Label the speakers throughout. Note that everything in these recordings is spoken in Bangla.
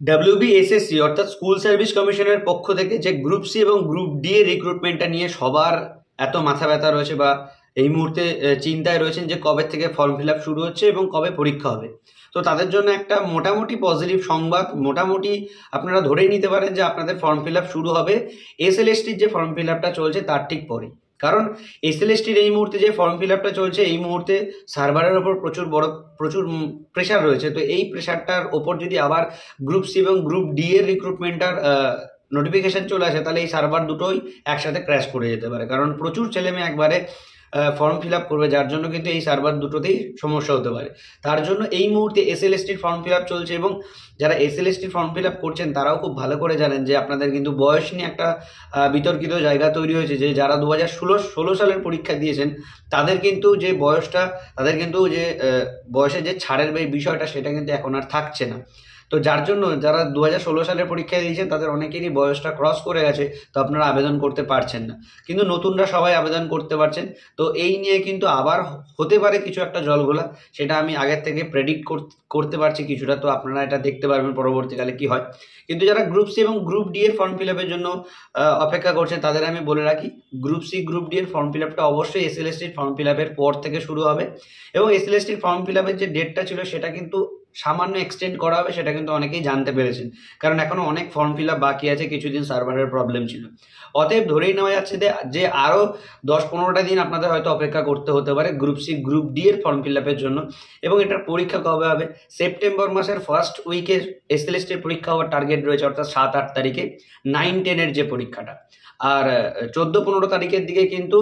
Speaker 1: WBSSC অর্থাৎ স্কুল সার্ভিস কমিশনের পক্ষ থেকে যে গ্রুপ সি এবং গ্রুপ ডি এর রিক্রুটমেন্টটা নিয়ে সবার এত মাথা ব্যথা রয়েছে বা এই মুহূর্তে চিন্তায় রয়েছেন যে কবে থেকে ফর্ম ফিল আপ শুরু হচ্ছে এবং কবে পরীক্ষা হবে। তো তাদের জন্য একটা মোটামুটি পজিটিভ সংবাদ, মোটামুটি আপনারা ধরেই নিতে পারেন যে আপনাদের ফর্ম ফিল আপ শুরু হবে SLSTর যে ফর্ম ফিল আপটা চলছে তার ঠিক পরে। কারণ SLSTর এই মুহূর্তে যে ফর্ম ফিল আপটা চলছে এই মুহূর্তে সার্ভারের ওপর প্রচুর প্রেশার রয়েছে। তো এই প্রেশারটার ওপর যদি আবার গ্রুপ সি এবং গ্রুপ ডি এর রিক্রুটমেন্টটার নোটিফিকেশন চলে আসে তাহলে এই সার্ভার দুটোই একসাথে ক্র্যাশ করে যেতে পারে, কারণ প্রচুর ছেলেমেয়ে একবারে ফর্ম ফিল আপ করবে, যার জন্য কিন্তু এই সার্ভার দুটোতেই সমস্যা হতে পারে। তার জন্য এই মুহূর্তে SLSTর ফর্ম ফিল আপ চলছে এবং যারা SLSTর ফর্ম ফিল আপ করছেন তারাও খুব ভালো করে জানেন যে আপনাদের কিন্তু বয়স নিয়ে একটা বিতর্কিত জায়গা তৈরি হয়েছে, যে যারা 2016 সালের পরীক্ষা দিয়েছেন তাদের কিন্তু যে বয়সটা, তাদের কিন্তু যে বয়সে যে ছাড়ের বিষয়টা সেটা কিন্তু এখন আর থাকছে না। তো যার জন্য যারা 2016 সালের পরীক্ষা দিয়েছেন তাদের অনেকেরই বয়সটা ক্রস করে গেছে, তো আপনারা আবেদন করতে পারছেন না, কিন্তু নতুনরা সবাই আবেদন করতে পারছেন। তো এই নিয়ে কিন্তু আবার হতে পারে কিছু একটা জলঘোলা, সেটা আমি আগের থেকে প্রেডিক্ট করতে পারছি কিছুটা। তো আপনারা এটা দেখতে পারবেন পরবর্তীকালে কি হয়। কিন্তু যারা গ্রুপ সি এবং গ্রুপ ডি এর ফর্ম ফিল আপের জন্য অপেক্ষা করছেন তাদের আমি বলে রাখি, গ্রুপ সি গ্রুপ ডি এর ফর্ম ফিল আপটা অবশ্যই SLSTর ফর্ম ফিল আপের পর থেকে শুরু হবে এবং SLSTর ফর্ম ফিল আপের যে ডেটটা ছিল সেটা কিন্তু সামান্য এক্সটেন্ড করা হবে, সেটা কিন্তু অনেকেই জানতে পেরেছেন, কারণ এখনো অনেক ফর্ম ফিল আপ বাকি আছে, কিছুদিন সার্ভারের প্রবলেম ছিল। অতএব ধরেই নেওয়া যাচ্ছে যে আরও 10-15টা দিন আপনাদের হয়তো অপেক্ষা করতে হতে পারে গ্রুপ সি গ্রুপ ডি এর ফর্ম ফিল আপের জন্য। এবং এটার পরীক্ষা কবে হবে? সেপ্টেম্বর মাসের ফার্স্ট উইকে SLSTর পরীক্ষা হওয়ার টার্গেট রয়েছে, অর্থাৎ 7-8 তারিখে 9-10 এর যে পরীক্ষাটা, আর 14-15 তারিখের দিকে কিন্তু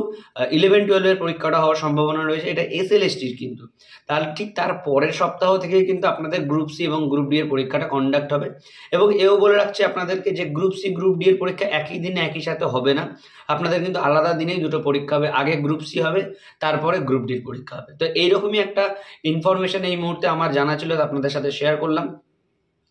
Speaker 1: 11-12 এর পরীক্ষাটা হওয়ার সম্ভাবনা রয়েছে, এটা SLSTর কিন্তু। তার ঠিক তার পরের সপ্তাহ থেকেই কিন্তু আপনাদের গ্রুপ সি এবং গ্রুপ ডি এর পরীক্ষাটা কন্ডাক্ট হবে। এবং এও বলে রাখছি আপনাদেরকে যে গ্রুপ সি গ্রুপ ডি এর পরীক্ষা একই দিনে একই সাথে হবে না, আপনাদের কিন্তু আলাদা দিনেই দুটো পরীক্ষা হবে, আগে গ্রুপ সি হবে তারপরে গ্রুপ ডির পরীক্ষা হবে। তো এইরকমই একটা ইনফরমেশন এই মুহূর্তে আমার জানা ছিল, আপনাদের সাথে শেয়ার করলাম,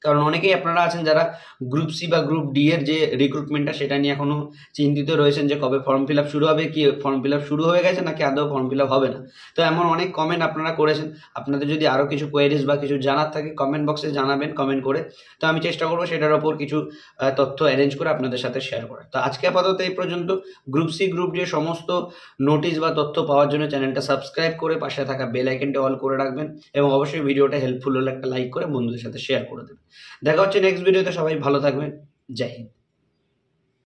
Speaker 1: কারণ অনেকেই আপনারা আছেন যারা গ্রুপ সি বা গ্রুপ ডি এর যে রিক্রুটমেন্টটা সেটা নিয়ে এখনো চিন্তিত রয়েছেন যে কবে ফর্ম ফিল আপ শুরু হবে, কি ফর্ম ফিল আপ শুরু হয়ে গেছে নাকি আদৌ ফর্ম ফিল আপ হবে না। তো এমন অনেক কমেন্ট আপনারা করেছেন, আপনাদের যদি আরও কিছু কোয়েরিজ বা কিছু জানার থাকে কমেন্ট বক্সে জানাবেন কমেন্ট করে, তো আমি চেষ্টা করবো সেটার ওপর কিছু তথ্য অ্যারেঞ্জ করে আপনাদের সাথে শেয়ার করার। তো আজকে আপাতত এই পর্যন্ত। গ্রুপ সি গ্রুপ ডি এর সমস্ত নোটিশ বা তথ্য পাওয়ার জন্য চ্যানেলটা সাবস্ক্রাইব করে পাশে থাকা বেল আইকনটা অল করে রাখবেন এবং অবশ্যই ভিডিওটা হেল্পফুল হলে একটা লাইক করে বন্ধুদের সাথে শেয়ার করে দেবেন। দেখা হচ্ছে নেক্সট ভিডিওতে, সবাই ভালো থাকবেন, জয় হিন্দ।